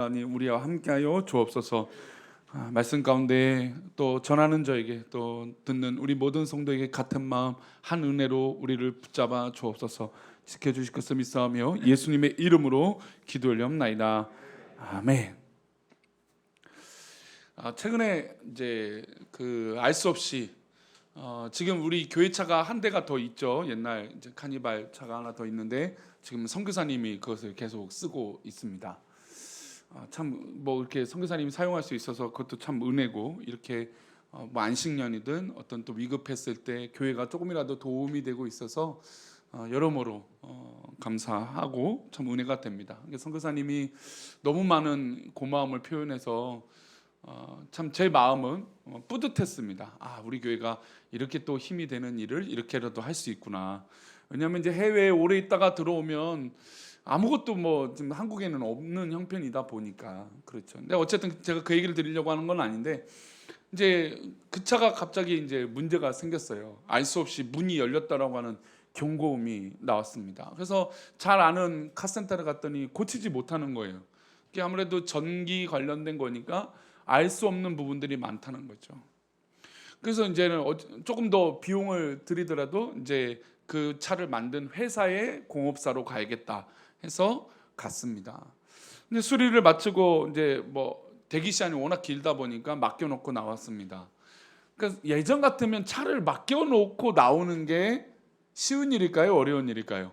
하나님 우리와 함께하여 주옵소서. 말씀 가운데 또 전하는 저에게 또 듣는 우리 모든 성도에게 같은 마음 한 은혜로 우리를 붙잡아 주옵소서. 지켜주실 것을 믿사오며 예수님의 이름으로 기도 올리옵나이다. 아멘. 최근에 이제 알 수 없이 지금 우리 교회 차가 한 대가 더 있죠. 옛날 이제 카니발 차가 하나 더 있는데 지금 선교사님이 그것을 계속 쓰고 있습니다. 참 뭐 이렇게 선교사님이 사용할 수 있어서 그것도 참 은혜고, 이렇게 뭐 안식년이든 어떤 또 위급했을 때 교회가 조금이라도 도움이 되고 있어서 여러모로 감사하고 참 은혜가 됩니다. 선교사님이 너무 많은 고마움을 표현해서 참 제 마음은 뿌듯했습니다. 우리 교회가 이렇게 또 힘이 되는 일을 이렇게라도 할 수 있구나. 왜냐하면 이제 해외에 오래 있다가 들어오면 아무것도 뭐 지금 한국에는 없는 형편이다 보니까 그렇죠. 근데 어쨌든 제가 그 얘기를 드리려고 하는 건 아닌데, 이제 그 차가 갑자기 이제 문제가 생겼어요. 알 수 없이 문이 열렸다라고 하는 경고음이 나왔습니다. 그래서 잘 아는 카센터를 갔더니 고치지 못하는 거예요. 이게 아무래도 전기 관련된 거니까 알 수 없는 부분들이 많다는 거죠. 그래서 이제는 조금 더 비용을 들이더라도 이제 그 차를 만든 회사의 공업사로 가야겠다 해서 갔습니다. 근데 수리를 마치고 이제 뭐 대기 시간이 워낙 길다 보니까 맡겨놓고 나왔습니다. 그러니까 예전 같으면 차를 맡겨놓고 나오는 게 쉬운 일일까요? 어려운 일일까요?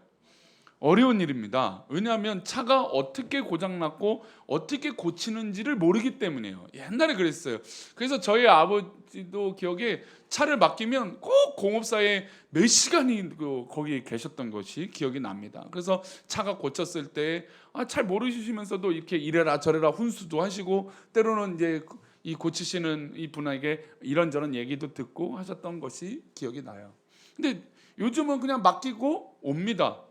어려운 일입니다. 왜냐하면 차가 어떻게 고장났고 어떻게 고치는지를 모르기 때문이에요. 옛날에 그랬어요. 그래서 저희 아버지도 기억에 차를 맡기면 꼭 공업사에 몇 시간이 거기 계셨던 것이 기억이 납니다. 그래서 차가 고쳤을 때 잘 모르시면서도 이렇게 이래라 저래라 훈수도 하시고, 때로는 이제 이 고치시는 이 분에게 이런저런 얘기도 듣고 하셨던 것이 기억이 나요. 근데 요즘은 그냥 맡기고 옵니다.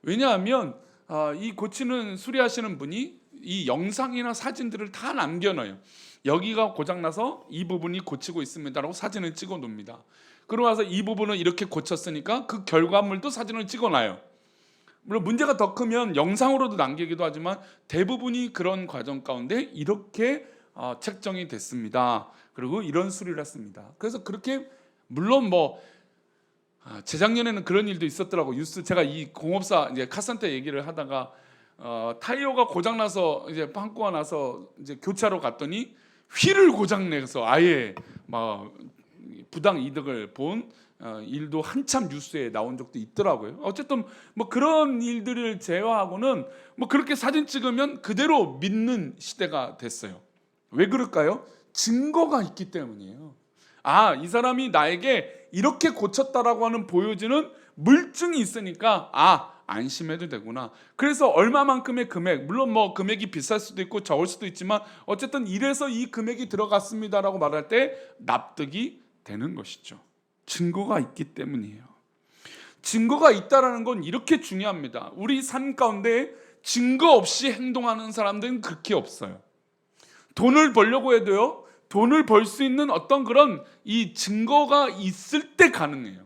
왜냐하면 이 고치는 수리하시는 분이 이 영상이나 사진들을 다 남겨놔요. 여기가 고장나서 이 부분이 고치고 있습니다라고 사진을 찍어 놓습니다. 그러고 나서 이 부분은 이렇게 고쳤으니까 그 결과물도 사진을 찍어놔요. 물론 문제가 더 크면 영상으로도 남기기도 하지만 대부분이 그런 과정 가운데 이렇게 책정이 됐습니다. 그리고 이런 수리를 했습니다. 그래서 그렇게 물론 뭐 재작년에는 그런 일도 있었더라고. 뉴스 제가 이 공업사 이제 카센터 얘기를 하다가 타이어가 고장나서 이제 빵꾸가 나서 이제 교차로 갔더니 휠을 고장내서 아예 막 부당 이득을 본 일도 한참 뉴스에 나온 적도 있더라고요. 어쨌든 뭐 그런 일들을 제외하고는 뭐 그렇게 사진 찍으면 그대로 믿는 시대가 됐어요. 왜 그럴까요? 증거가 있기 때문이에요. 이 사람이 나에게 이렇게 고쳤다라고 하는 보여지는 물증이 있으니까 안심해도 되구나. 그래서 얼마만큼의 금액, 물론 뭐 금액이 비쌀 수도 있고 적을 수도 있지만 어쨌든 이래서 이 금액이 들어갔습니다라고 말할 때 납득이 되는 것이죠. 증거가 있기 때문이에요. 증거가 있다라는 건 이렇게 중요합니다. 우리 삶 가운데 증거 없이 행동하는 사람들은 그렇게 없어요. 돈을 벌려고 해도요, 돈을 벌 수 있는 어떤 그런 이 증거가 있을 때 가능해요.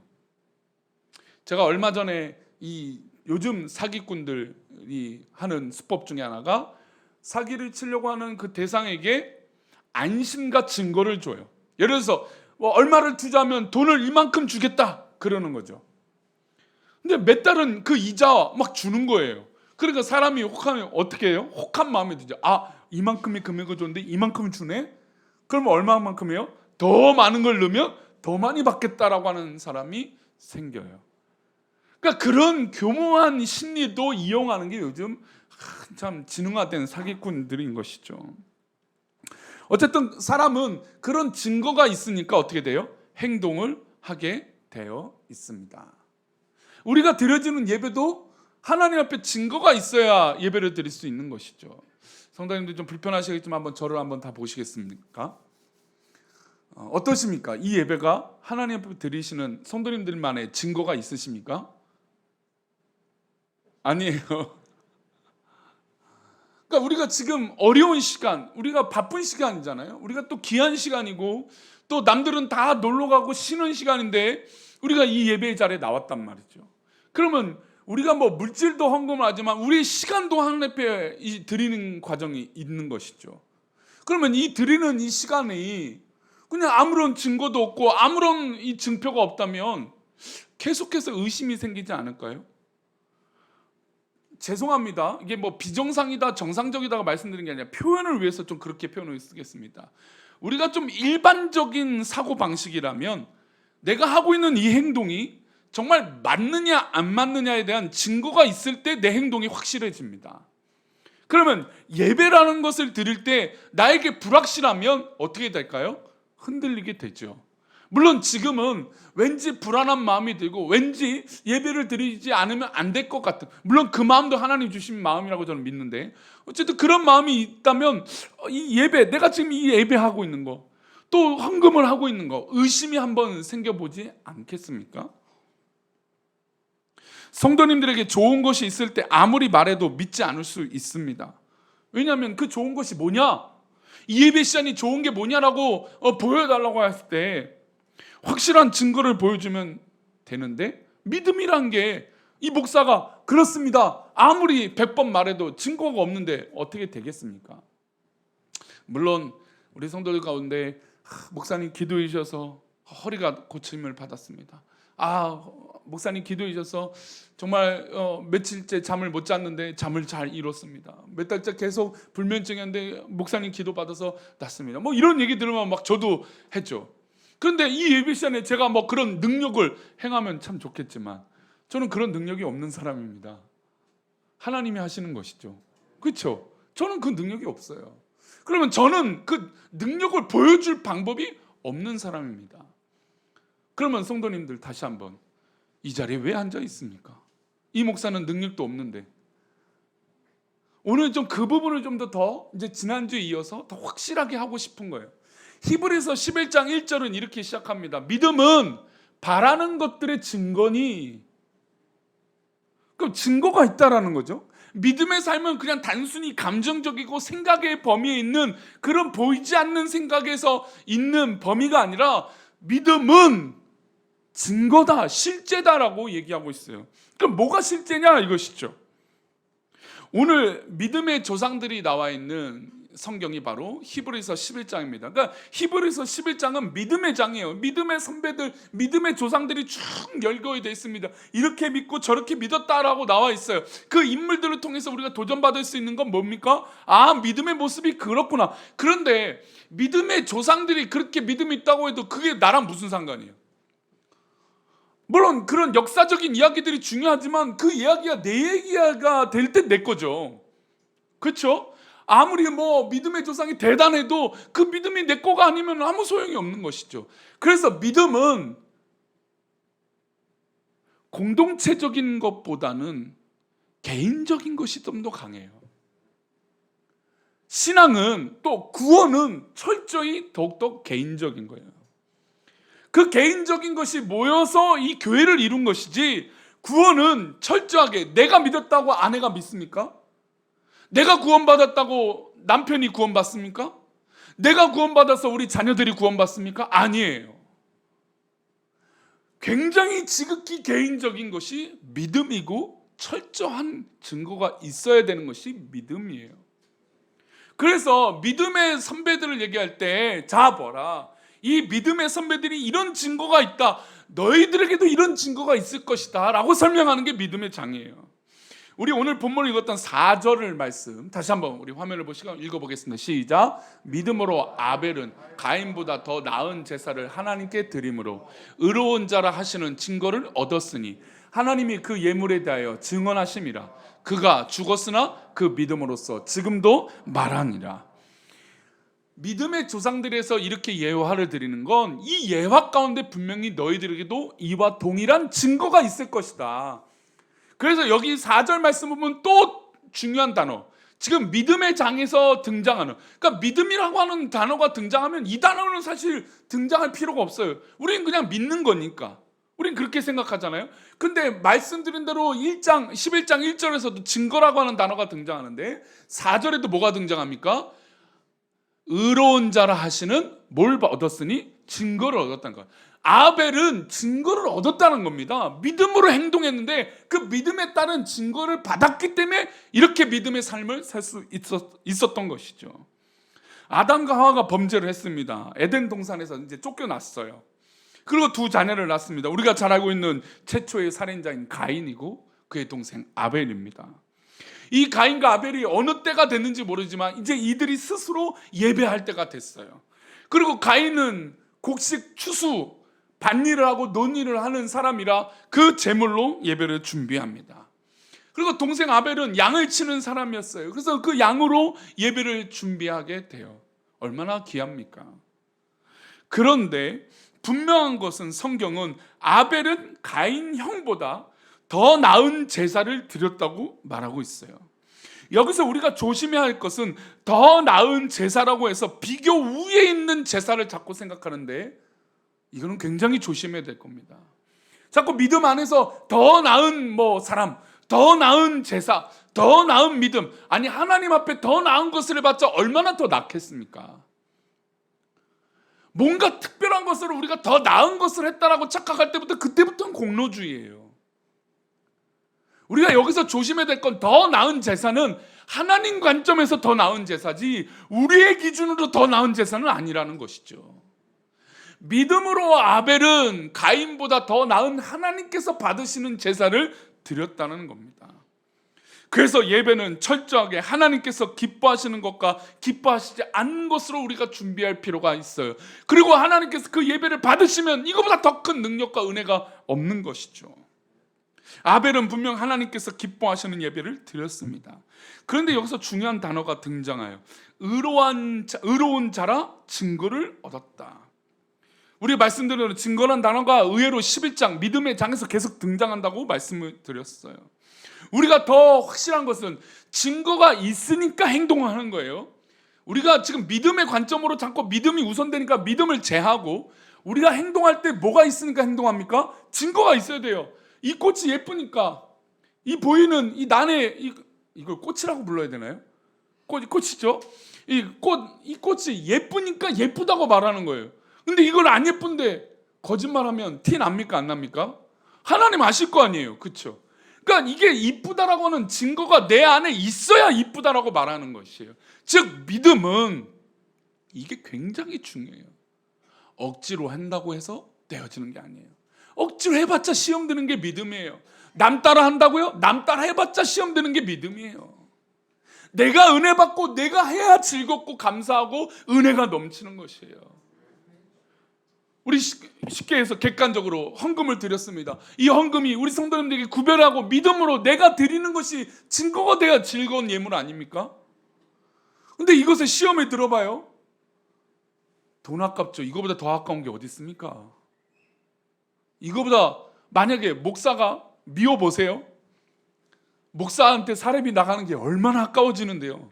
제가 얼마 전에 이 요즘 사기꾼들이 하는 수법 중에 하나가 사기를 치려고 하는 그 대상에게 안심과 증거를 줘요. 예를 들어서 뭐 얼마를 투자하면 돈을 이만큼 주겠다 그러는 거죠. 근데 몇 달은 그 이자 막 주는 거예요. 그러니까 사람이 혹하면 어떻게 해요? 혹한 마음이 들죠. 이만큼의 금액을 줬는데 이만큼 주네? 그러면 얼마만큼이에요? 더 많은 걸 넣으면 더 많이 받겠다라고 하는 사람이 생겨요. 그러니까 그런 교묘한 심리도 이용하는 게 요즘 참 지능화된 사기꾼들인 것이죠. 어쨌든 사람은 그런 증거가 있으니까 어떻게 돼요? 행동을 하게 되어 있습니다. 우리가 드려지는 예배도 하나님 앞에 증거가 있어야 예배를 드릴 수 있는 것이죠. 성도님들 좀 불편하시겠지만 한번 저를 한번 다 보시겠습니까? 어떠십니까? 이 예배가 하나님 앞에 드리시는 성도님들만의 증거가 있으십니까? 아니에요. 그러니까 우리가 지금 어려운 시간, 우리가 바쁜 시간이잖아요. 우리가 또 귀한 시간이고 또 남들은 다 놀러 가고 쉬는 시간인데 우리가 이 예배의 자리에 나왔단 말이죠. 그러면 우리가 뭐 물질도 헌금을 하지만 우리의 시간도 하나님 앞에 드리는 과정이 있는 것이죠. 그러면 이 드리는 이 시간이 그냥 아무런 증거도 없고 아무런 이 증표가 없다면 계속해서 의심이 생기지 않을까요? 죄송합니다. 이게 뭐 비정상이다 정상적이다가 말씀드리는 게 아니라 표현을 위해서 좀 그렇게 표현을 쓰겠습니다. 우리가 좀 일반적인 사고 방식이라면 내가 하고 있는 이 행동이 정말 맞느냐 안 맞느냐에 대한 증거가 있을 때 내 행동이 확실해집니다. 그러면 예배라는 것을 드릴 때 나에게 불확실하면 어떻게 될까요? 흔들리게 되죠. 물론 지금은 왠지 불안한 마음이 들고 왠지 예배를 드리지 않으면 안 될 것 같은, 물론 그 마음도 하나님 주신 마음이라고 저는 믿는데, 어쨌든 그런 마음이 있다면 이 예배, 내가 지금 이 예배하고 있는 거, 또 헌금을 하고 있는 거 의심이 한번 생겨보지 않겠습니까? 성도님들에게 좋은 것이 있을 때 아무리 말해도 믿지 않을 수 있습니다. 왜냐하면 그 좋은 것이 뭐냐? 이 예배 시간이 좋은 게 뭐냐라고 보여달라고 했을 때 확실한 증거를 보여주면 되는데, 믿음이란 게 이 목사가 그렇습니다 아무리 100번 말해도 증거가 없는데 어떻게 되겠습니까? 물론 우리 성도들 가운데 목사님 기도해 주셔서 허리가 고침을 받았습니다. 목사님 기도해 주셔서 정말 며칠째 잠을 못 잤는데 잠을 잘 이뤘습니다. 몇 달째 계속 불면증이었는데 목사님 기도 받아서 낫습니다. 뭐 이런 얘기 들으면 막 저도 했죠. 그런데 이 예배 시간에 제가 뭐 그런 능력을 행하면 참 좋겠지만 저는 그런 능력이 없는 사람입니다. 하나님이 하시는 것이죠. 그렇죠? 저는 그 능력이 없어요. 그러면 저는 그 능력을 보여줄 방법이 없는 사람입니다. 그러면 성도님들 다시 한번, 이 자리에 왜 앉아 있습니까? 이 목사는 능력도 없는데. 오늘 좀 그 부분을 좀 더 이제 지난주에 이어서 더 확실하게 하고 싶은 거예요. 히브리서 11장 1절은 이렇게 시작합니다. 믿음은 바라는 것들의 증거니. 그럼 증거가 있다라는 거죠. 믿음의 삶은 그냥 단순히 감정적이고 생각의 범위에 있는 그런 보이지 않는 생각에서 있는 범위가 아니라 믿음은 증거다, 실제다라고 얘기하고 있어요. 그럼 뭐가 실제냐 이것이죠. 오늘 믿음의 조상들이 나와 있는 성경이 바로 히브리서 11장입니다. 그러니까 히브리서 11장은 믿음의 장이에요. 믿음의 선배들, 믿음의 조상들이 쭉 열거에 되어 있습니다. 이렇게 믿고 저렇게 믿었다라고 나와 있어요. 그 인물들을 통해서 우리가 도전받을 수 있는 건 뭡니까? 믿음의 모습이 그렇구나. 그런데 믿음의 조상들이 그렇게 믿음이 있다고 해도 그게 나랑 무슨 상관이에요? 물론 그런 역사적인 이야기들이 중요하지만 그 이야기가 내 얘기가 될 때 내 거죠. 그렇죠? 아무리 뭐 믿음의 조상이 대단해도 그 믿음이 내 거가 아니면 아무 소용이 없는 것이죠. 그래서 믿음은 공동체적인 것보다는 개인적인 것이 좀 더 강해요. 신앙은 또 구원은 철저히 더욱더 개인적인 거예요. 그 개인적인 것이 모여서 이 교회를 이룬 것이지, 구원은 철저하게 내가 믿었다고 아내가 믿습니까? 내가 구원받았다고 남편이 구원받습니까? 내가 구원받아서 우리 자녀들이 구원받습니까? 아니에요. 굉장히 지극히 개인적인 것이 믿음이고 철저한 증거가 있어야 되는 것이 믿음이에요. 그래서 믿음의 선배들을 얘기할 때, 자 보라, 이 믿음의 선배들이 이런 증거가 있다, 너희들에게도 이런 증거가 있을 것이다 라고 설명하는 게 믿음의 장이에요. 우리 오늘 본문을 읽었던 4절을 말씀 다시 한번 우리 화면을 보시고 읽어보겠습니다. 시작. 믿음으로 아벨은 가인보다 더 나은 제사를 하나님께 드림으로 의로운 자라 하시는 증거를 얻었으니 하나님이 그 예물에 대하여 증언하심이라. 그가 죽었으나 그 믿음으로써 지금도 말하니라. 믿음의 조상들에서 이렇게 예화를 드리는 건 이 예화 가운데 분명히 너희들에게도 이와 동일한 증거가 있을 것이다. 그래서 여기 4절 말씀 보면 또 중요한 단어, 지금 믿음의 장에서 등장하는, 그러니까 믿음이라고 하는 단어가 등장하면 이 단어는 사실 등장할 필요가 없어요. 우리는 그냥 믿는 거니까 우린 그렇게 생각하잖아요. 근데 말씀드린 대로 11장 1절에서도 증거라고 하는 단어가 등장하는데 4절에도 뭐가 등장합니까? 의로운 자라 하시는 뭘 얻었으니? 증거를 얻었다는 거야. 아벨은 증거를 얻었다는 겁니다. 믿음으로 행동했는데 그 믿음에 따른 증거를 받았기 때문에 이렇게 믿음의 삶을 살 수 있었던 것이죠. 아담과 하와가 범죄를 했습니다. 에덴 동산에서 이제 쫓겨났어요. 그리고 두 자녀를 낳습니다. 우리가 잘 알고 있는 최초의 살인자인 가인이고 그의 동생 아벨입니다. 이 가인과 아벨이 어느 때가 됐는지 모르지만 이제 이들이 스스로 예배할 때가 됐어요. 그리고 가인은 곡식 추수 밭일을 하고 논일을 하는 사람이라 그 제물로 예배를 준비합니다. 그리고 동생 아벨은 양을 치는 사람이었어요. 그래서 그 양으로 예배를 준비하게 돼요. 얼마나 귀합니까? 그런데 분명한 것은 성경은 아벨은 가인 형보다 더 나은 제사를 드렸다고 말하고 있어요. 여기서 우리가 조심해야 할 것은 더 나은 제사라고 해서 비교 우위에 있는 제사를 자꾸 생각하는데 이거는 굉장히 조심해야 될 겁니다. 자꾸 믿음 안에서 더 나은 사람, 더 나은 제사, 더 나은 믿음, 아니 하나님 앞에 더 나은 것을 해봤자 얼마나 더 낫겠습니까? 뭔가 특별한 것을 우리가 더 나은 것을 했다라고 착각할 때부터 그때부터는 공로주의예요. 우리가 여기서 조심해야 될 건 더 나은 제사는 하나님 관점에서 더 나은 제사지 우리의 기준으로 더 나은 제사는 아니라는 것이죠. 믿음으로 아벨은 가인보다 더 나은 하나님께서 받으시는 제사를 드렸다는 겁니다. 그래서 예배는 철저하게 하나님께서 기뻐하시는 것과 기뻐하시지 않는 것으로 우리가 준비할 필요가 있어요. 그리고 하나님께서 그 예배를 받으시면 이거보다 더 큰 능력과 은혜가 없는 것이죠. 아벨은 분명 하나님께서 기뻐하시는 예배를 드렸습니다. 그런데 여기서 중요한 단어가 등장해요. 의로운 자라 증거를 얻었다. 우리 말씀드린 증거란 단어가 의외로 11장 믿음의 장에서 계속 등장한다고 말씀을 드렸어요. 우리가 더 확실한 것은 증거가 있으니까 행동하는 거예요. 우리가 지금 믿음의 관점으로 자꾸 믿음이 우선되니까 믿음을 제하고 우리가 행동할 때 뭐가 있으니까 행동합니까? 증거가 있어야 돼요. 이 꽃이 예쁘니까 이 보이는 이 난에 이걸 꽃이라고 불러야 되나요? 꽃이죠. 이 꽃이 예쁘니까 예쁘다고 말하는 거예요. 근데 이걸 안 예쁜데 거짓말하면 티 납니까 안 납니까? 하나님 아실 거 아니에요, 그렇죠? 그러니까 이게 이쁘다라고 하는 증거가 내 안에 있어야 이쁘다라고 말하는 것이에요. 즉 믿음은 이게 굉장히 중요해요. 억지로 한다고 해서 되어지는 게 아니에요. 억지로 해봤자 시험 드는 게 믿음이에요. 남 따라 한다고요? 남 따라 해봤자 시험 드는 게 믿음이에요. 내가 은혜 받고 내가 해야 즐겁고 감사하고 은혜가 넘치는 것이에요. 우리 쉽게 해서 객관적으로 헌금을 드렸습니다. 이 헌금이 우리 성도님들에게 구별하고 믿음으로 내가 드리는 것이 증거가 돼야 즐거운 예물 아닙니까? 근데 이것을 시험에 들어봐요. 돈 아깝죠. 이거보다 더 아까운 게 어디 있습니까? 이거보다 만약에 목사가 미워보세요. 목사한테 사례비 나가는 게 얼마나 아까워지는데요.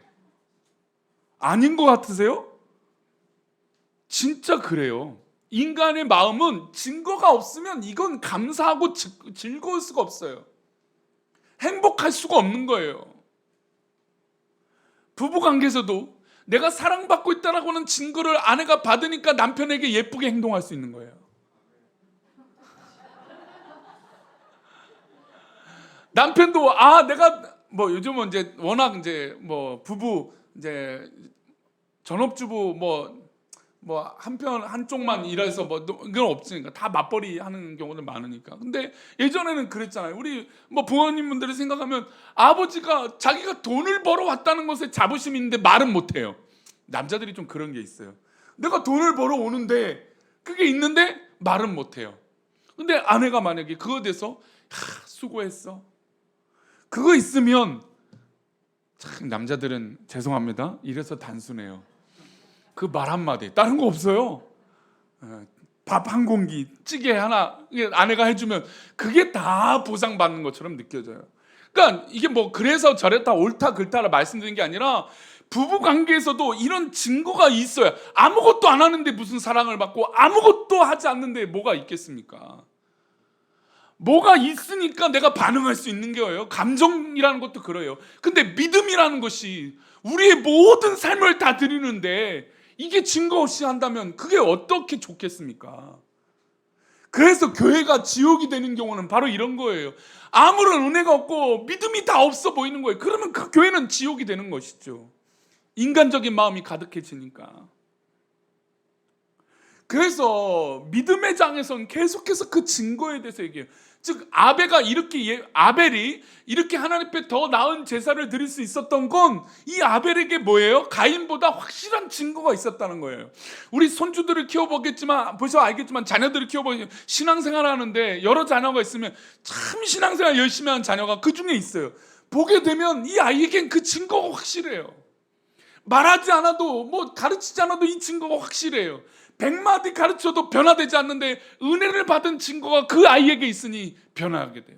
아닌 것 같으세요? 진짜 그래요. 인간의 마음은 증거가 없으면 이건 감사하고 즐거울 수가 없어요. 행복할 수가 없는 거예요. 부부관계에서도 내가 사랑받고 있다라고 하는 증거를 아내가 받으니까 남편에게 예쁘게 행동할 수 있는 거예요. 남편도 내가 요즘은 이제 워낙 이제 부부 이제 전업주부 한쪽만 일해서 이건 없으니까 다 맞벌이 하는 경우들 많으니까. 근데 예전에는 그랬잖아요. 우리 부모님분들을 생각하면 아버지가 자기가 돈을 벌어 왔다는 것에 자부심이 있는데 말은 못해요. 남자들이 좀 그런 게 있어요. 내가 돈을 벌어 오는데 그게 있는데 말은 못해요. 근데 아내가 만약에 그거에 대해서 수고했어, 그거 있으면 참 남자들은 죄송합니다. 이래서 단순해요. 그 말 한마디 다른 거 없어요. 밥 한 공기, 찌개 하나 아내가 해주면 그게 다 보상받는 것처럼 느껴져요. 그러니까 이게 그래서 저랬다 옳다 그렇다라 말씀드리는 게 아니라 부부 관계에서도 이런 증거가 있어야. 아무것도 안 하는데 무슨 사랑을 받고 아무것도 하지 않는데 뭐가 있겠습니까? 뭐가 있으니까 내가 반응할 수 있는 거예요. 감정이라는 것도 그래요. 근데 믿음이라는 것이 우리의 모든 삶을 다 드리는데 이게 증거 없이 한다면 그게 어떻게 좋겠습니까? 그래서 교회가 지옥이 되는 경우는 바로 이런 거예요. 아무런 은혜가 없고 믿음이 다 없어 보이는 거예요. 그러면 그 교회는 지옥이 되는 것이죠. 인간적인 마음이 가득해지니까. 그래서 믿음의 장에서는 계속해서 그 증거에 대해서 얘기해요. 즉 아벨이 이렇게 하나님 앞에 더 나은 제사를 드릴 수 있었던 건 이 아벨에게 뭐예요? 가인보다 확실한 증거가 있었다는 거예요. 우리 손주들을 키워보겠지만 벌써 알겠지만 자녀들을 키워보면 신앙생활 하는데 여러 자녀가 있으면 참 신앙생활 열심히 하는 자녀가 그 중에 있어요. 보게 되면 이 아이에겐 그 증거가 확실해요. 말하지 않아도 뭐 가르치지 않아도 이 증거가 확실해요. 100마디 가르쳐도 변화되지 않는데 은혜를 받은 증거가 그 아이에게 있으니 변화하게 돼요.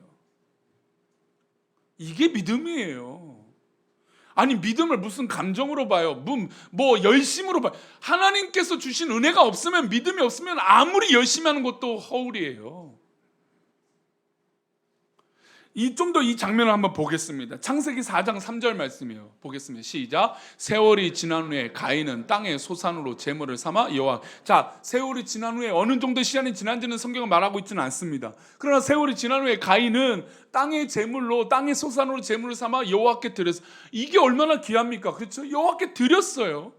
이게 믿음이에요. 아니 믿음을 무슨 감정으로 봐요? 뭐 열심으로 봐요? 하나님께서 주신 은혜가 없으면, 믿음이 없으면 아무리 열심히 하는 것도 허울이에요. 좀 더 이 장면을 한번 보겠습니다. 창세기 4장 3절 말씀이에요. 보겠습니다. 시작. 세월이 지난 후에 가인은 땅의 소산으로 제물을 삼아 여호와. 자, 세월이 지난 후에 어느 정도 시간이 지난지는 성경은 말하고 있지는 않습니다. 그러나 세월이 지난 후에 가인은 땅의 소산으로 제물을 삼아 여호와께 드렸어. 이게 얼마나 귀합니까? 그렇죠? 여호와께 드렸어요.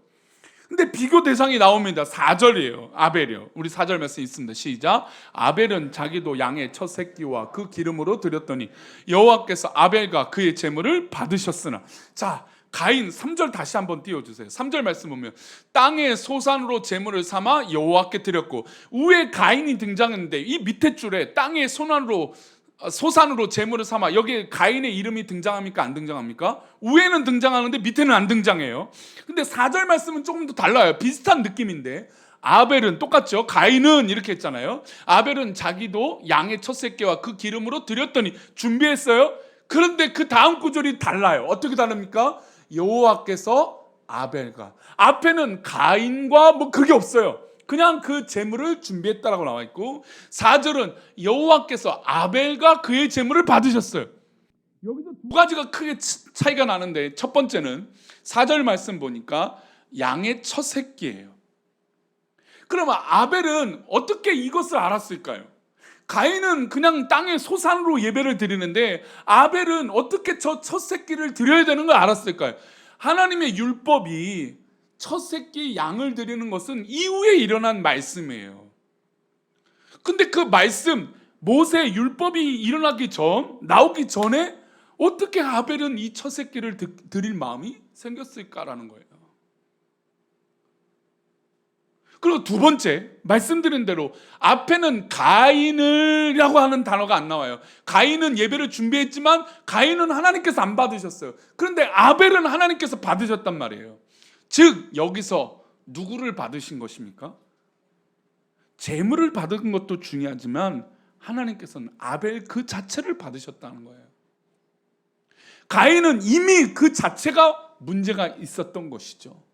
근데 비교 대상이 나옵니다. 4절이에요. 아벨이요. 우리 4절 말씀 있습니다. 시작. 아벨은 자기도 양의 첫 새끼와 그 기름으로 드렸더니 여호와께서 아벨과 그의 제물을 받으셨으나. 자, 가인 3절 다시 한번 띄워주세요. 3절 말씀 보면 땅의 소산으로 제물을 삼아 여호와께 드렸고, 위에 가인이 등장했는데 이 밑에 줄에 땅의 소산으로 제물을 삼아, 여기에 가인의 이름이 등장합니까? 안 등장합니까? 위에는 등장하는데 밑에는 안 등장해요. 근데 4절 말씀은 조금 더 달라요. 비슷한 느낌인데 아벨은 똑같죠. 가인은 이렇게 했잖아요. 아벨은 자기도 양의 첫 새끼와 그 기름으로 드렸더니 준비했어요. 그런데 그 다음 구절이 달라요. 어떻게 다릅니까? 여호와께서 아벨과, 앞에는 가인과 뭐 그게 없어요. 그냥 그 제물을 준비했다라고 나와 있고, 4절은 여호와께서 아벨과 그의 제물을 받으셨어요. 여기서 두 가지가 크게 차이가 나는데, 첫 번째는 4절 말씀 보니까 양의 첫 새끼예요. 그러면 아벨은 어떻게 이것을 알았을까요? 가인은 그냥 땅의 소산으로 예배를 드리는데 아벨은 어떻게 저 첫 새끼를 드려야 되는 걸 알았을까요? 하나님의 율법이 첫 새끼 양을 드리는 것은 이후에 일어난 말씀이에요. 근데 그 말씀, 모세 율법이 나오기 전에 어떻게 아벨은 이 첫 새끼를 드릴 마음이 생겼을까라는 거예요. 그리고 두 번째, 말씀드린 대로 앞에는 가인이라고 하는 단어가 안 나와요. 가인은 예배를 준비했지만 가인은 하나님께서 안 받으셨어요. 그런데 아벨은 하나님께서 받으셨단 말이에요. 즉 여기서 누구를 받으신 것입니까? 제물을 받은 것도 중요하지만 하나님께서는 아벨 그 자체를 받으셨다는 거예요. 가인은 이미 그 자체가 문제가 있었던 것이죠.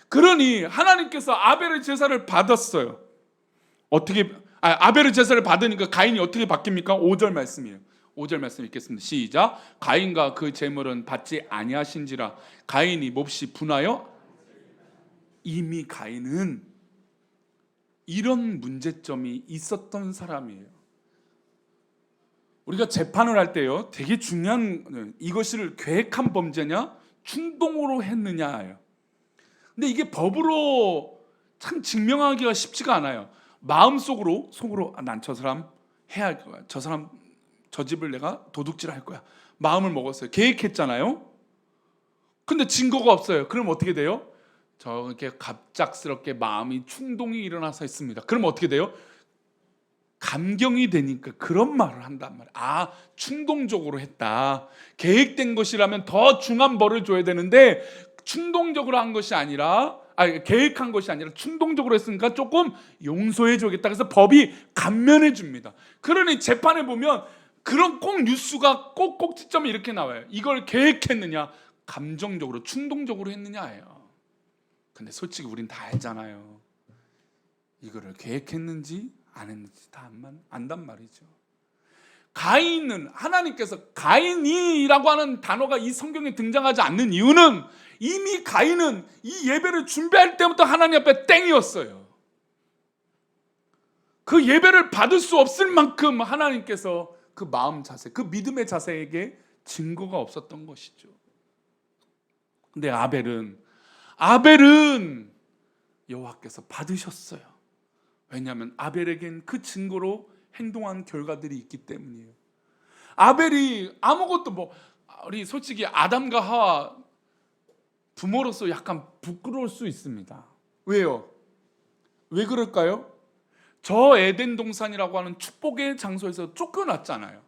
그러니 하나님께서 아벨의 제사를 받았어요. 아벨의 제사를 받으니까 가인이 어떻게 바뀝니까? 5절 말씀이에요. 5절 말씀 읽겠습니다. 시작. 가인과 그 제물은 받지 아니하신지라 가인이 몹시 분하여. 이미 가인은 이런 문제점이 있었던 사람이에요. 우리가 재판을 할 때요, 되게 중요한, 이것을 계획한 범죄냐 충동으로 했느냐예요. 근데 이게 법으로 참 증명하기가 쉽지가 않아요. 마음속으로 난 저 사람 해야 할 거야. 저 집을 내가 도둑질할 거야. 마음을 먹었어요. 계획했잖아요. 근데 증거가 없어요. 그럼 어떻게 돼요? 저렇게 갑작스럽게 마음이 충동이 일어나서 있습니다. 그럼 어떻게 돼요? 감경이 되니까 그런 말을 한단 말이에요. 아, 충동적으로 했다. 계획된 것이라면 더 중한 벌을 줘야 되는데 충동적으로 한 것이 아니라, 계획한 것이 아니라 충동적으로 했으니까 조금 용서해 주겠다. 그래서 법이 감면해 줍니다. 그러니 재판에 보면 그런 꼭 뉴스가 꼭지점이 이렇게 나와요. 이걸 계획했느냐, 감정적으로 충동적으로 했느냐예요. 근데 솔직히 우린 다 알잖아요. 이거를 계획했는지 안 했는지 다 안단 말이죠. 가인은, 하나님께서 가인이라고 하는 단어가 이 성경에 등장하지 않는 이유는 이미 가인은 이 예배를 준비할 때부터 하나님 앞에 땡이었어요. 그 예배를 받을 수 없을 만큼 하나님께서 그 마음 자세, 그 믿음의 자세에게 증거가 없었던 것이죠. 근데 아벨은 여호와께서 받으셨어요. 왜냐하면 아벨에겐 그 증거로 행동한 결과들이 있기 때문이에요. 아벨이 아무것도 우리 솔직히 아담과 하와 부모로서 약간 부끄러울 수 있습니다. 왜요? 왜 그럴까요? 저 에덴 동산이라고 하는 축복의 장소에서 쫓겨났잖아요.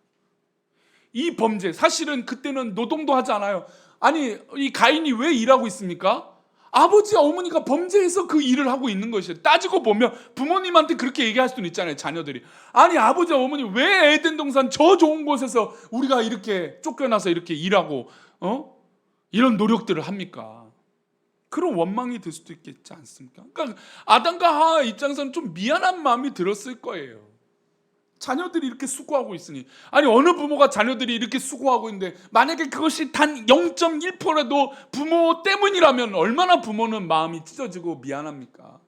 이 범죄, 사실은 그때는 노동도 하지 않아요. 아니, 이 가인이 왜 일하고 있습니까? 아버지와 어머니가 범죄해서 그 일을 하고 있는 것이에요. 따지고 보면 부모님한테 그렇게 얘기할 수는 있잖아요, 자녀들이. 아니, 아버지와 어머니 왜 에덴 동산 저 좋은 곳에서 우리가 이렇게 쫓겨나서 이렇게 일하고 이런 노력들을 합니까? 그런 원망이 들 수도 있겠지 않습니까? 그러니까 아담과 하와 입장에서는 좀 미안한 마음이 들었을 거예요. 자녀들이 이렇게 수고하고 있으니, 아니 어느 부모가 자녀들이 이렇게 수고하고 있는데 만약에 그것이 단 0.1%라도 부모 때문이라면 얼마나 부모는 마음이 찢어지고 미안합니까?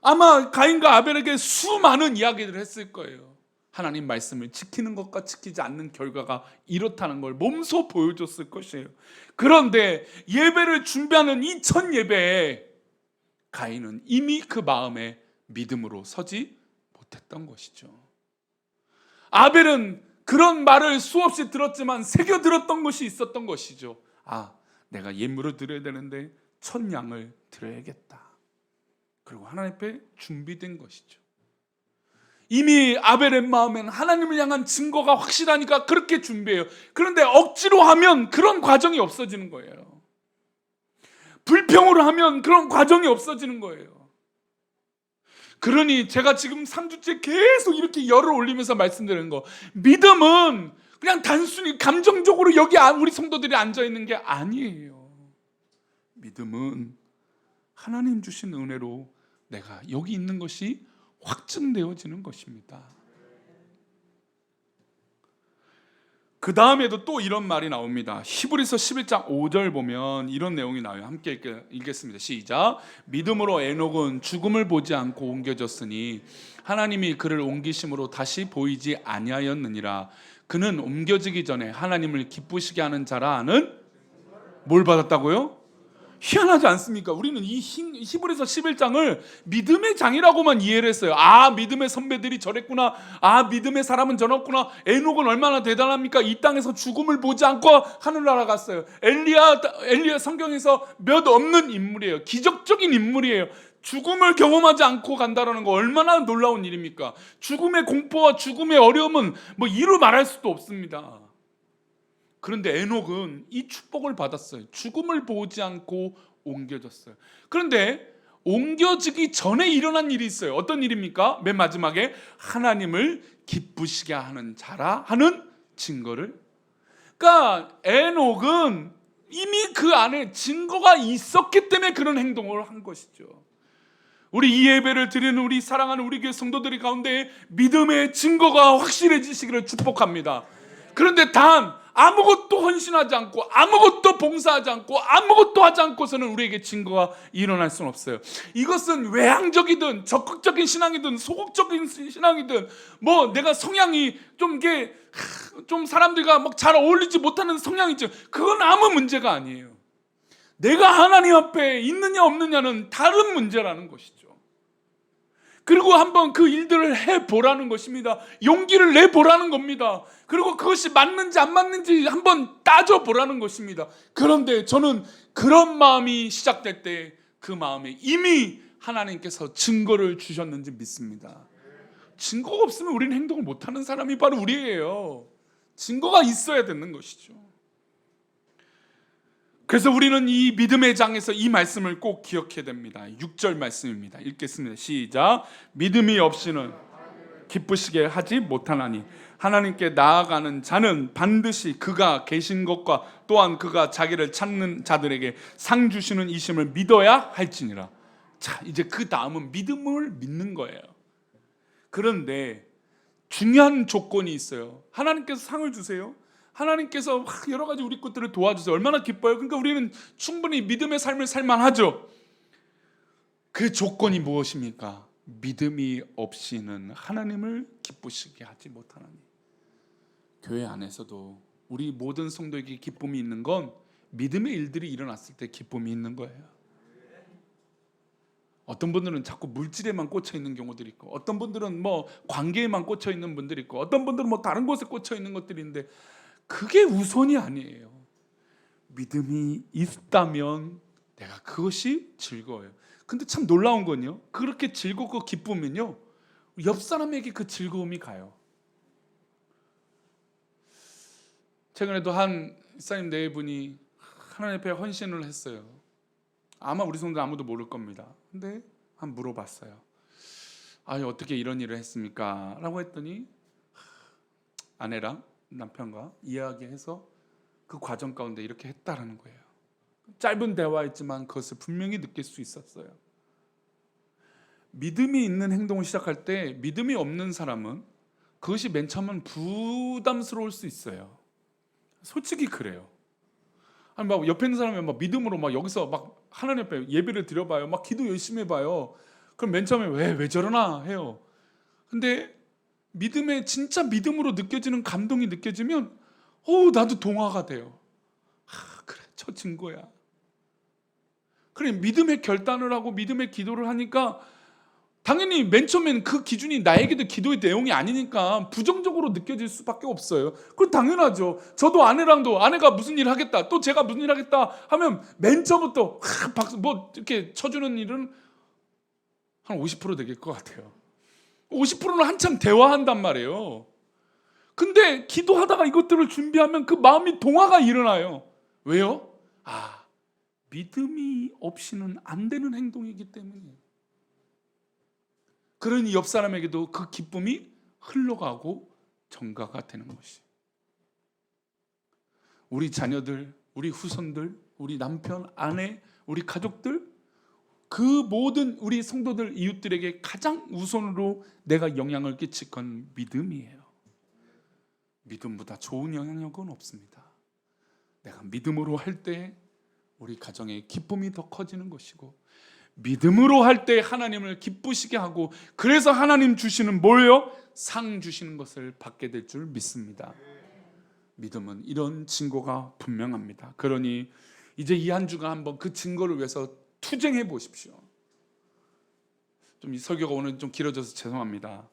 아마 가인과 아벨에게 수많은 이야기들을 했을 거예요. 하나님 말씀을 지키는 것과 지키지 않는 결과가 이렇다는 걸 몸소 보여줬을 것이에요. 그런데 예배를 준비하는 이 첫 예배에 가인은 이미 그 마음에 믿음으로 서지 못했던 것이죠. 아벨은 그런 말을 수없이 들었지만 새겨 들었던 것이 있었던 것이죠. 내가 예물을 드려야 되는데 첫 양을 드려야겠다. 그리고 하나님 앞에 준비된 것이죠. 이미 아벨의 마음엔 하나님을 향한 증거가 확실하니까 그렇게 준비해요. 그런데 억지로 하면 그런 과정이 없어지는 거예요. 불평으로 하면 그런 과정이 없어지는 거예요. 그러니 제가 지금 3주째 계속 이렇게 열을 올리면서 말씀드리는 거, 믿음은 그냥 단순히 감정적으로 여기 우리 성도들이 앉아있는 게 아니에요. 믿음은 하나님 주신 은혜로 내가 여기 있는 것이 확증되어지는 것입니다. 그 다음에도 또 이런 말이 나옵니다. 히브리서 11장 5절 보면 이런 내용이 나와요. 함께 읽겠습니다. 시작. 믿음으로 에녹은 죽음을 보지 않고 옮겨졌으니 하나님이 그를 옮기심으로 다시 보이지 아니하였느니라. 그는 옮겨지기 전에 하나님을 기쁘시게 하는 자라 하는 뭘 받았다고요? 희한하지 않습니까? 우리는 이 히브리서 11장을 믿음의 장이라고만 이해를 했어요. 믿음의 선배들이 저랬구나. 믿음의 사람은 저랬구나. 에녹은 얼마나 대단합니까? 이 땅에서 죽음을 보지 않고 하늘나라 갔어요. 엘리야 성경에서 몇 없는 인물이에요. 기적적인 인물이에요. 죽음을 경험하지 않고 간다는 거 얼마나 놀라운 일입니까? 죽음의 공포와 죽음의 어려움은 이루 말할 수도 없습니다. 그런데 에녹은 이 축복을 받았어요. 죽음을 보지 않고 옮겨졌어요. 그런데 옮겨지기 전에 일어난 일이 있어요. 어떤 일입니까? 맨 마지막에 하나님을 기쁘시게 하는 자라 하는 증거를. 그러니까 에녹은 이미 그 안에 증거가 있었기 때문에 그런 행동을 한 것이죠. 우리 이 예배를 드리는 우리 사랑하는 우리 교회 성도들이 가운데 믿음의 증거가 확실해지시기를 축복합니다. 그런데 단 아무것도 헌신하지 않고 아무것도 봉사하지 않고 아무것도 하지 않고서는 우리에게 증거가 일어날 수는 없어요. 이것은 외향적이든 적극적인 신앙이든 소극적인 신앙이든 내가 성향이 좀 사람들과 잘 어울리지 못하는 성향이죠. 그건 아무 문제가 아니에요. 내가 하나님 앞에 있느냐 없느냐는 다른 문제라는 것이죠. 그리고 한번 그 일들을 해보라는 것입니다. 용기를 내보라는 겁니다. 그리고 그것이 맞는지 안 맞는지 한번 따져보라는 것입니다. 그런데 저는 그런 마음이 시작될 때 그 마음에 이미 하나님께서 증거를 주셨는지 믿습니다. 증거가 없으면 우리는 행동을 못하는 사람이 바로 우리예요. 증거가 있어야 되는 것이죠. 그래서 우리는 이 믿음의 장에서 이 말씀을 꼭 기억해야 됩니다. 6절 말씀입니다. 읽겠습니다. 시작. 믿음이 없이는 기쁘시게 하지 못하나니 하나님께 나아가는 자는 반드시 그가 계신 것과 또한 그가 자기를 찾는 자들에게 상 주시는 이심을 믿어야 할지니라. 자, 이제 그 다음은 믿음을 믿는 거예요. 그런데 중요한 조건이 있어요. 하나님께서 상을 주세요. 하나님께서 여러 가지 우리 것들을 도와주세요. 얼마나 기뻐요. 그러니까 우리는 충분히 믿음의 삶을 살만하죠. 그 조건이 무엇입니까? 믿음이 없이는 하나님을 기쁘시게 하지 못하나니. 교회 안에서도 우리 모든 성도에게 기쁨이 있는 건 믿음의 일들이 일어났을 때 기쁨이 있는 거예요. 어떤 분들은 자꾸 물질에만 꽂혀 있는 경우들이 있고, 어떤 분들은 뭐 관계에만 꽂혀 있는 분들이 있고, 어떤 분들은 뭐 다른 곳에 꽂혀 있는 것들이 있는데 그게 우선이 아니에요. 믿음이 있다면 내가 그것이 즐거워요. 근데 참 놀라운 건요, 그렇게 즐겁고 기쁘면요 옆 사람에게 그 즐거움이 가요. 최근에도 한 사님 네 분이 하나님 앞에 헌신을 했어요. 아마 우리 성도 아무도 모를 겁니다. 근데 한 물어봤어요. 어떻게 이런 일을 했습니까? 라고 했더니 아내랑 남편과 이야기해서 그 과정 가운데 이렇게 했다라는 거예요. 짧은 대화였지만 그것을 분명히 느낄 수 있었어요. 믿음이 있는 행동을 시작할 때 믿음이 없는 사람은 그것이 맨 처음은 부담스러울 수 있어요. 솔직히 그래요. 막 옆에 있는 사람이 막 믿음으로 막 여기서 막 하나님 앞에 예배를 드려봐요. 막 기도 열심히 해봐요. 그럼 맨 처음에 왜 저러나 해요. 근데 진짜 믿음으로 느껴지는 감동이 느껴지면 나도 동화가 돼요. 그래, 저 증거야. 그래, 믿음의 결단을 하고 믿음의 기도를 하니까 당연히 맨 처음엔 그 기준이 나에게도 기도의 내용이 아니니까 부정적으로 느껴질 수밖에 없어요. 그건 당연하죠. 저도 아내가 무슨 일 하겠다, 또 제가 무슨 일 하겠다 하면 맨 처음부터 박수 뭐 이렇게 쳐주는 일은 한 50% 되길 것 같아요. 50%는 한참 대화한단 말이에요. 근데 기도하다가 이것들을 준비하면 그 마음이 동화가 일어나요. 왜요? 믿음이 없이는 안 되는 행동이기 때문이에요. 그러니 옆 사람에게도 그 기쁨이 흘러가고 전가가 되는 것이. 우리 자녀들, 우리 후손들, 우리 남편, 아내, 우리 가족들, 그 모든 우리 성도들, 이웃들에게 가장 우선으로 내가 영향을 끼칠 건 믿음이에요. 믿음보다 좋은 영향력은 없습니다. 내가 믿음으로 할 때 우리 가정의 기쁨이 더 커지는 것이고, 믿음으로 할 때 하나님을 기쁘시게 하고, 그래서 하나님 주시는 뭐예요? 상 주시는 것을 받게 될 줄 믿습니다. 믿음은 이런 증거가 분명합니다. 그러니 이제 이 한 주간 한번 그 증거를 위해서 투쟁해 보십시오. 좀 이 설교가 오늘 좀 길어져서 죄송합니다.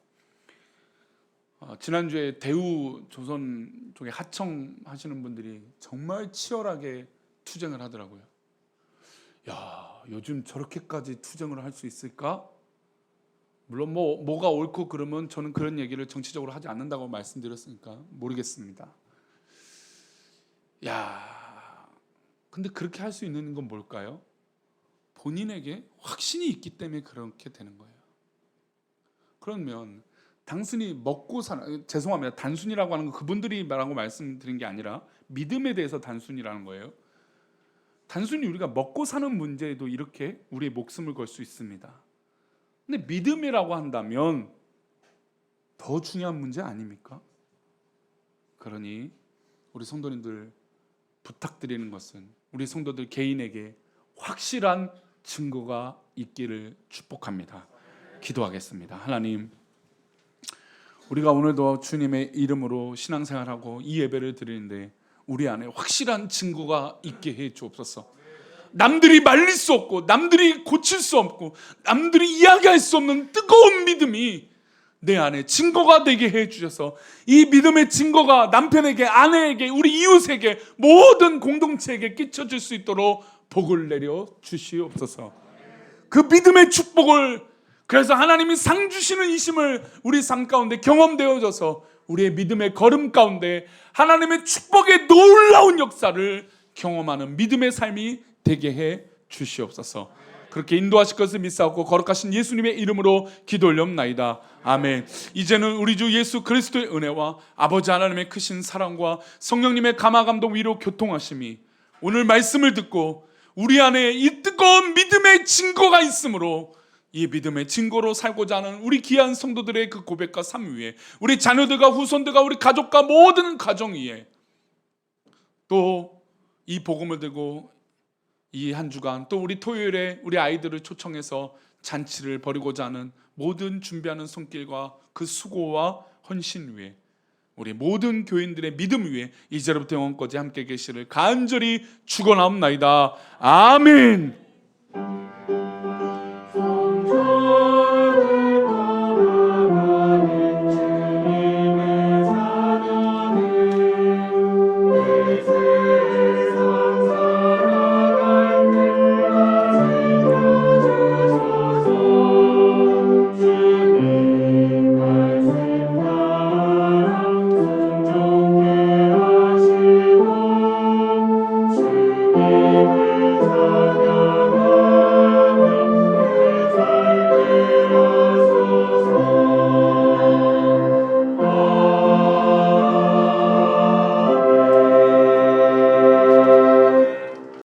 지난주에 대우 조선 쪽에 하청 하시는 분들이 정말 치열하게 투쟁을 하더라고요. 요즘 저렇게까지 투쟁을 할 수 있을까? 물론 뭐가 옳고 그러면 저는 그런 얘기를 정치적으로 하지 않는다고 말씀드렸으니까 모르겠습니다. 근데 그렇게 할 수 있는 건 뭘까요? 본인에게 확신이 있기 때문에 그렇게 되는 거예요. 그러면 단순히 먹고 사는, 죄송합니다, 단순이라고 하는 건 그분들이 말하고 말씀드린 게 아니라 믿음에 대해서 단순이라는 거예요. 단순히 우리가 먹고 사는 문제에도 이렇게 우리의 목숨을 걸 수 있습니다. 근데 믿음이라고 한다면 더 중요한 문제 아닙니까? 그러니 우리 성도님들 부탁드리는 것은 우리 성도들 개인에게 확실한 증거가 있기를 축복합니다. 기도하겠습니다. 하나님, 우리가 오늘도 주님의 이름으로 신앙생활하고 이 예배를 드리는데 우리 안에 확실한 증거가 있게 해 주옵소서. 남들이 말릴 수 없고, 남들이 고칠 수 없고, 남들이 이야기할 수 없는 뜨거운 믿음이 내 안에 증거가 되게 해 주셔서 이 믿음의 증거가 남편에게, 아내에게, 우리 이웃에게, 모든 공동체에게 끼쳐줄 수 있도록 복을 내려 주시옵소서. 그 믿음의 축복을, 그래서 하나님이 상 주시는 이심을 우리 삶 가운데 경험되어져서 우리의 믿음의 걸음 가운데 하나님의 축복의 놀라운 역사를 경험하는 믿음의 삶이 되게 해 주시옵소서. 그렇게 인도하실 것을 믿사옵고 거룩하신 예수님의 이름으로 기도 올려옵나이다. 아멘. 이제는 우리 주 예수 그리스도의 은혜와 아버지 하나님의 크신 사랑과 성령님의 감화감동 위로 교통하심이 오늘 말씀을 듣고 우리 안에 이 뜨거운 믿음의 증거가 있으므로 이 믿음의 증거로 살고자 하는 우리 귀한 성도들의 그 고백과 삶 위에, 우리 자녀들과 후손들과 우리 가족과 모든 가정 위에, 또 이 복음을 들고 이 한 주간 또 우리 토요일에 우리 아이들을 초청해서 잔치를 벌이고자 하는 모든 준비하는 손길과 그 수고와 헌신 위에 우리 모든 교인들의 믿음 위에 이제로부터 영원까지 함께 계시를 간절히 축원하옵나이다. 아멘. 주님의 사랑이